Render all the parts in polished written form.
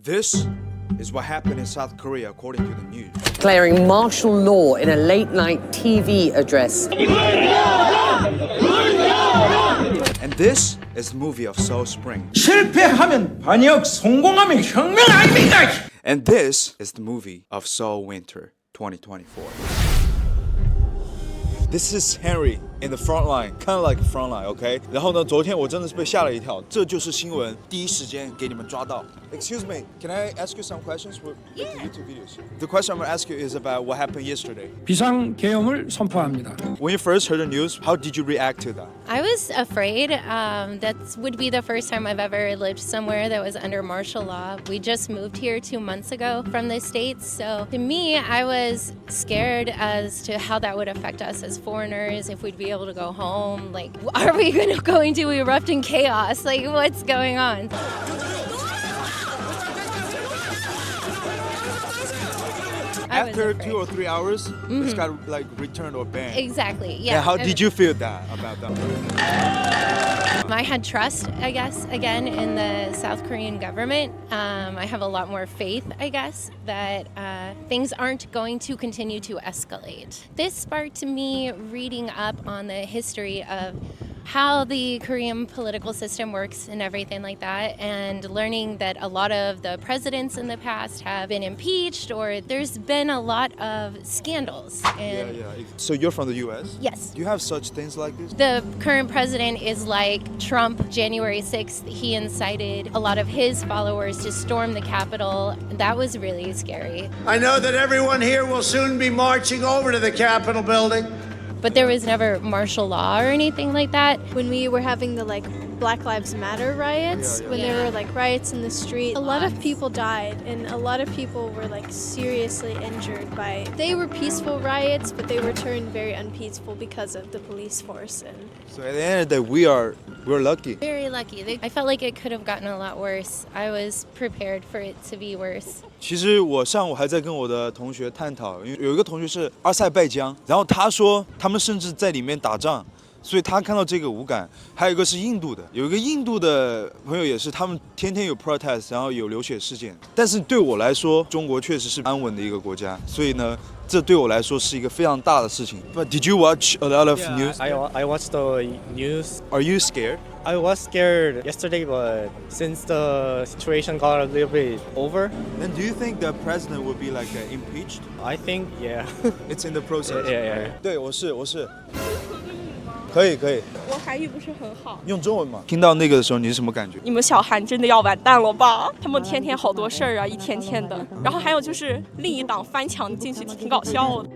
This is what happened in South Korea according to the news. Declaring martial law in a late-night TV address. And this is the movie of Seoul Spring. 실패하면 반역, 성공하면 혁명 아닙니까? And this is the movie of Seoul Winter 2024. This is Henry in the front line, kind of like a front line, okay? 然后呢，昨天我真的是被吓了一跳，这就是新闻，第一时间给你们抓到。Excuse me, can I ask you some questions with the YouTube videos? The question I'm going to ask you is about what happened yesterday. 비상 계엄을 선포합니다. When you first heard the news, how did you react to that? I was afraid. That would be the first time I've ever lived somewhere that was under martial law. We just moved here 2 months ago from the States. So to me, I was scared as to how that would affect us as foreigners, if we'd be able to go home. Like, are we going to erupt in chaos? Like, what's going on? After 2 or 3 hours, it's got like returned or banned. Exactly, yeah. And how did you feel about that? I had trust, I guess, again, in the South Korean government. I have a lot more faith, I guess, that things aren't going to continue to escalate. This sparked me reading up on the history of how the Korean political system works and everything like that, and learning that a lot of the presidents in the past have been impeached, or there's been a lot of scandals. And Yeah. So you're from the US? Yes. Do you have such things like this? The current president is like Trump. January 6th, he incited a lot of his followers to storm the Capitol. That was really scary. I know that everyone here will soon be marching over to the Capitol building. But there was never martial law or anything like that. When we were having the Black Lives Matter riots, when there were riots in the street, a lot of people died and a lot of people were seriously injured by. They were peaceful riots, but they were turned very unpeaceful because of the police force. And So at the end of the day, we're lucky. Very lucky. I felt like it could have gotten a lot worse. I was prepared for it to be worse. 其实我上午还在跟我的同学探讨，因为有一个同学是阿塞拜疆，然后他说他们甚至在里面打仗，所以他看到这个无感。还有一个是印度的，有一个印度的朋友也是，他们天天有 protest， 然后有流血事件。但是对我来说，中国确实是安稳的一个国家，所以呢，这对我来说是一个非常大的事情。But did you watch a lot of news? I watched the news. Are you scared? I was scared yesterday, but since the situation got a little bit over, And do you think the president will be impeached? I think, yeah. It's in the process. Yeah. 对，我是。可以。我韩语不是很好。用中文嘛。听到那个的时候，你是什么感觉？你们小韩真的要完蛋了吧？他们天天好多事儿啊，一天天的。然后还有就是另一党翻墙进去，挺搞笑的。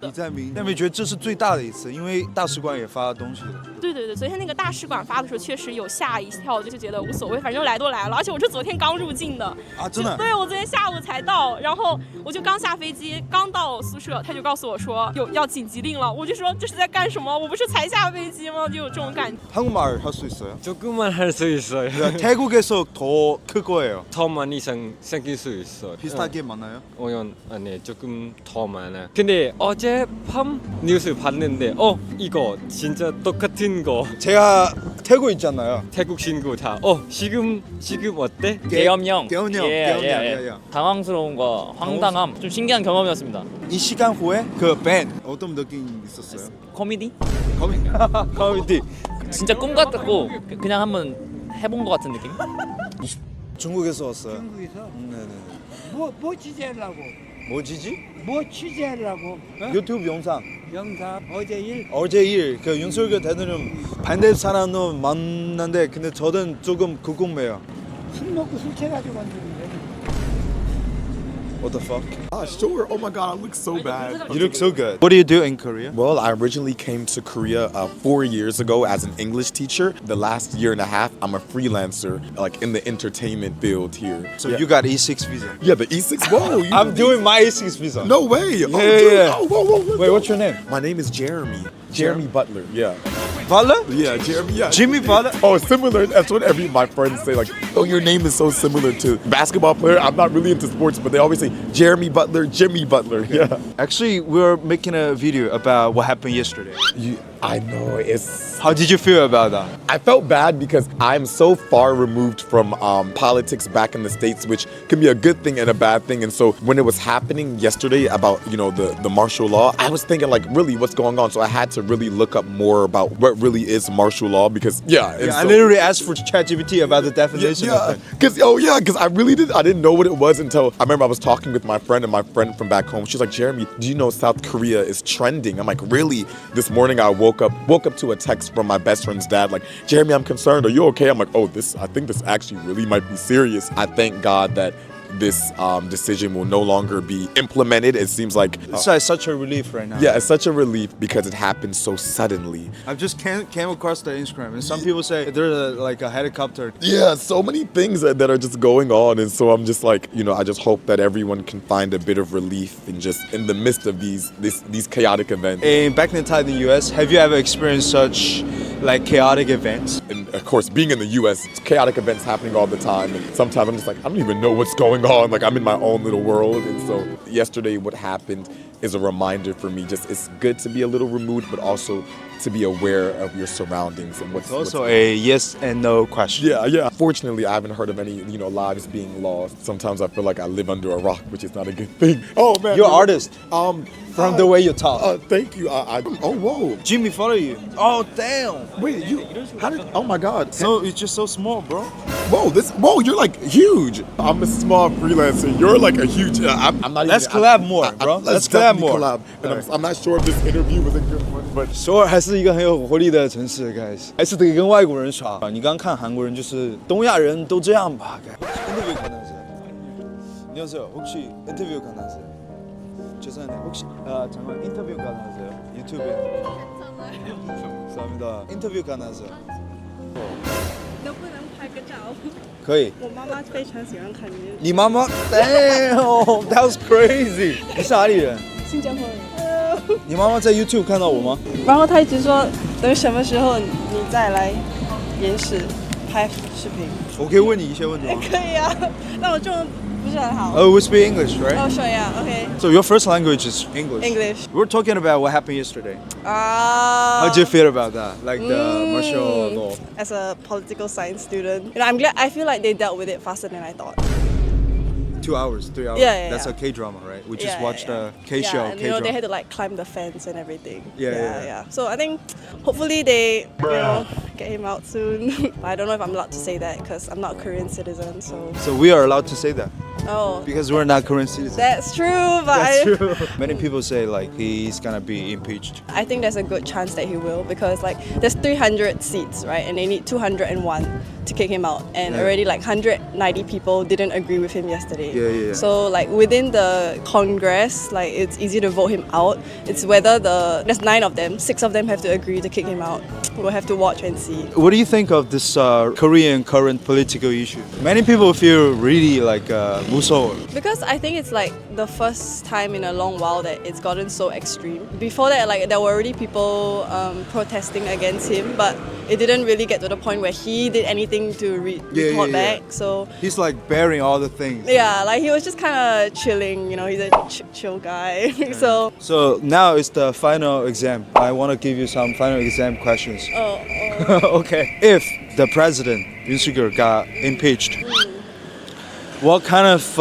李在明觉得这是最大的一次，因为大使馆也发了东西了。对，昨天那个大使馆发的时候，确实有吓一跳，就觉得无所谓，反正来都来了。而且我是昨天刚入境的啊，真的？对，我昨天下午才到，然后我就刚下飞机，刚到宿舍，他就告诉我说要紧急令了，我就说这是在干什么？我不是才下飞机吗？就有这种感觉。 한국말 할 수 있어요? 조금만 할 수 있어요. 태국에서 더 클 거예요. 더 많이 생길 수 있어요. 비슷하게 많나요? 네, 조금 더 많아요. 근데 어젯밤 뉴스 봤는데 이거 진짜 똑같은 거. 제가 태국 있잖아요. 태국 친구 다 지금 어때? 계엄령. 계엄령. 당황스러운 거, 황당함, 좀 신기한 경험이었습니다. 이 시간 후에 그 밴 어떤 느낌 있었어요? 코미디? 코미디. 진짜 꿈 같고 그냥 한번 해본 것 같은 느낌? 중국에서 왔어요. 중국에서? 네네. 뭐 취재하려고? 뭐지지? 뭐 취재하려고? 유튜브 영상. 어제 일? 그 윤석열 대통령 반대 사람도 많는데 근데 저는 조금 궁금해요. 술 먹고 술 취해가지고 왔는데. What the fuck? Ah, sure. Oh my God, I look so bad. You look so good. What do you do in Korea? Well, I originally came to Korea 4 years ago as an English teacher. The last year and a half, I'm a freelancer, in the entertainment field here. So you got E6 visa? Yeah, the E6. Whoa, I'm doing my E6 visa. No way. Yeah. Oh, whoa. Wait, what's your name? My name is Jeremy. Jeremy Butler. Yeah. Butler? Yeah, Jeremy. Yeah. Jimmy Butler? Oh, similar. That's what my friends say. Your name is so similar to basketball player. I'm not really into sports, but they always say Jeremy Butler, Jimmy Butler. Yeah. Actually, we're making a video about what happened yesterday. I know, it's... How did you feel about that? I felt bad because I'm so far removed from politics back in the States, which can be a good thing and a bad thing. And so when it was happening yesterday about, you know, the martial law, I was thinking like, really, what's going on? So I had to really look up more about what really is martial law because, I literally asked for ChatGPT about the definition of it. Because I didn't know what it was until I remember I was talking with my friend and my friend from back home. She's like, Jeremy, do you know South Korea is trending? I'm like, really? This morning I woke up to a text from my best friend's dad, like, Jeremy, I'm concerned. Are you okay? I'm like, oh, I think this actually really might be serious. I thank God that this decision will no longer be implemented. It seems like it's such a relief right now. Yeah, it's such a relief because it happened so suddenly. I've just came across the Instagram, and some people say there's like a helicopter. Yeah, so many things that are just going on, and so I'm just like, you know, I just hope that everyone can find a bit of relief in the midst of these chaotic events. Back in the US, have you ever experienced such like chaotic events? And of course, being in the US, chaotic events happening all the time, and sometimes I'm just like, I don't even know what's going on. Like, I'm in my own little world. And so yesterday what happened is a reminder for me, just it's good to be a little removed, but also to be aware of your surroundings and what's also a yes and no question. Yeah. Fortunately, I haven't heard of any, you know, lives being lost. Sometimes I feel like I live under a rock, which is not a good thing. Oh man, you're an artist. From the way you talk. Thank you. Oh whoa. Jimmy follow you. Oh damn. Wait, oh my God. So it's just so small, bro. Whoa, you're like huge. I'm a small freelancer. You're like a huge. I'm not. Let's collab more, bro. Let's collab more. And I'm not sure if this interview was a good one, but 首尔还是一个很有活力的城市，guys，还是得跟外国人耍。你刚看韩国人就是东亚人都这样吧？인터뷰 가능하세요? 안녕하세요. 혹시 인터뷰 가능하세요? 죄송한데 혹시 잠깐 인터뷰 가능하세요? 유튜브에. 감사합니다. 인터뷰 가능하세요? 能不能拍个照？可以。我妈妈非常喜欢看你。你妈妈 ？Damn, that was crazy. 你是哪里人？新加坡人。你妈妈在 YouTube 看到我吗？然后她一直说，等什么时候你再来延时拍视频。我可以问你一些问题吗？可以啊，但我中文不是很好。Oh, we speak English, right? Oh, sure, yeah, okay. So your first language is English. English. We were talking about what happened yesterday. How do you feel about that? Like the martial law? As a political science student, I'm glad. I feel like they dealt with it faster than I thought. 2 hours, 3 hours. Yeah. That's a K-drama, right? We just watched a K-show. Yeah, and you know, they had to like climb the fence and everything. Yeah. So I think hopefully they, get him out soon. I don't know if I'm allowed to say that because I'm not a Korean citizen. So we are allowed to say that. Oh. Because we're not Korean citizens. That's true, but That's true. Many people say like he's gonna be impeached. I think there's a good chance that he will because like there's 300 seats, right? And they need 201 to kick him out. And already like 190 people didn't agree with him yesterday. Yeah. So like within the Congress, like it's easy to vote him out. It's whether there's 9 of them, 6 of them have to agree to kick him out. We'll have to watch and see. What do you think of this Korean current political issue? Many people feel really like 무서워. Because I think it's like the first time in a long while that it's gotten so extreme. Before that, like there were already people protesting against him, but it didn't really get to the point where he did anything to report back. So he's like bearing all the things. Yeah, like he was just kind of chilling. You know, he's a chill guy. So now it's the final exam. I want to give you some final exam questions. Okay. If the president Yoon Suk-yeol got impeached, what kind of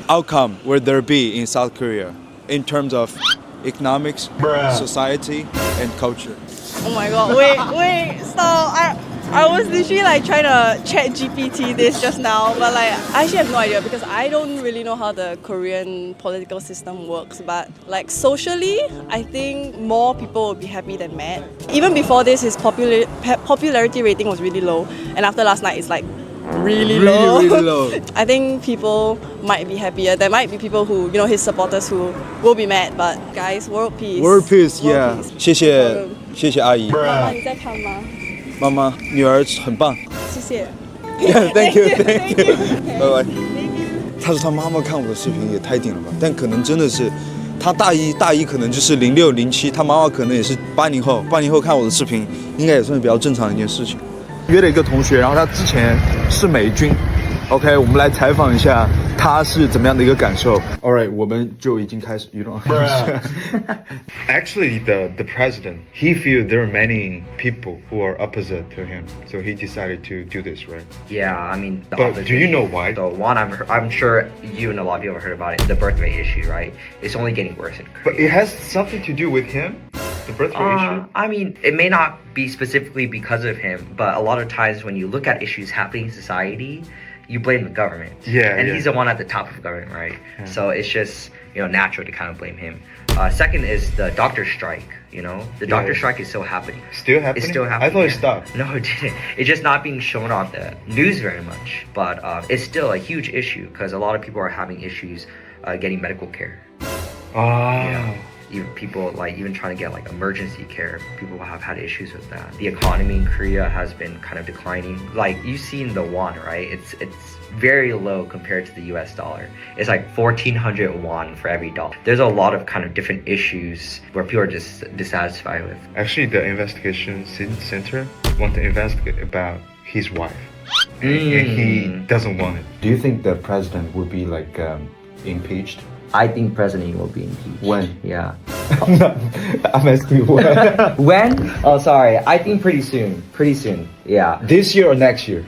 outcome would there be in South Korea in terms of economics, society, and culture? Oh my god, wait, stop. I was literally like trying to chat GPT this just now, but like I actually have no idea because I don't really know how the Korean political system works. But like socially, I think more people will be happy than mad. Even before this, his popularity rating was really low, and after last night, it's like really low. I think people might be happier. There might be people who, you know, his supporters who will be mad. But guys, world peace. World peace, yeah. 谢谢阿姨。妈妈，你在看吗？妈妈，女儿很棒。谢谢。Thank you. 拜拜。他说他妈妈看我的视频也太顶了吧，但可能真的是。他大一可能就是06、07，他妈妈可能也是80后，80后看我的视频，应该也算是比较正常的一件事情。约了一个同学，然后他之前是美军， OK， 我们来采访一下他是怎么样的一个感受。All right， 我们就已经开始。You don't Actually, the president, he feels there are many people who are opposite to him, so he decided to do this, right? Yeah, I mean, but do you know why? So one, I'm sure you and a lot of people have heard about it, the birth rate issue, right? It's only getting worse in Korea. But it has something to do with him? The birth rate issue? I mean, it may not be specifically because of him, but a lot of times when you look at issues happening in society, you blame the government. Yeah, and yeah. he's the one at the top of the government, right? Yeah. So it's just, natural to kind of blame him. Second is the doctor strike, The doctor strike is still happening. Still happening? It's still happening. I thought it stopped. No, it didn't. It's just not being shown on the news very much. But it's still a huge issue because a lot of people are having issues getting medical care. Even people even trying to get emergency care, people have had issues with that. The economy in Korea has been kind of declining. You've seen the won, right? It's very low compared to the US dollar. It's 1,400 won for every dollar. There's a lot of kind of different issues where people are just dissatisfied with. Actually, the investigation center want to investigate about his wife. And he doesn't want it. Do you think the president would be impeached? I think president will be impeached. When? Yeah. I'm asking you when. When? Oh, sorry. I think pretty soon. Pretty soon. Yeah. This year or next year?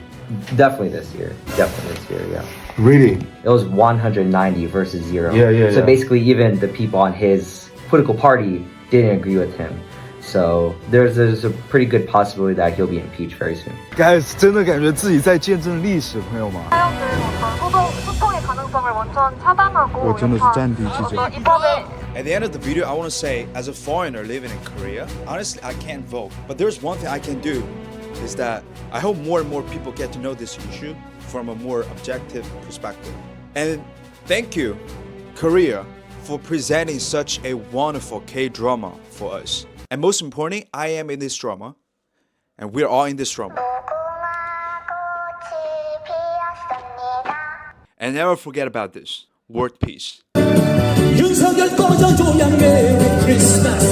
Definitely this year. Definitely this year, yeah. Really? It was 190 versus 0. Yeah. So basically even the people on his political party didn't agree with him. So there's a pretty good possibility that he'll be impeached very soon. Guys, 真的感觉自己在见证历史，朋友们。我真的是战地记者。At the end of the video, I want to say, as a foreigner living in Korea, honestly, I can't vote. But there's one thing I can do, is that I hope more and more people get to know this issue from a more objective perspective. And thank you, Korea, for presenting such a wonderful K-drama for us. And most importantly, I am in this drama, and we're all in this drama. And never forget about this, world peace. 윤석열 꺼져줘야 Merry Christmas.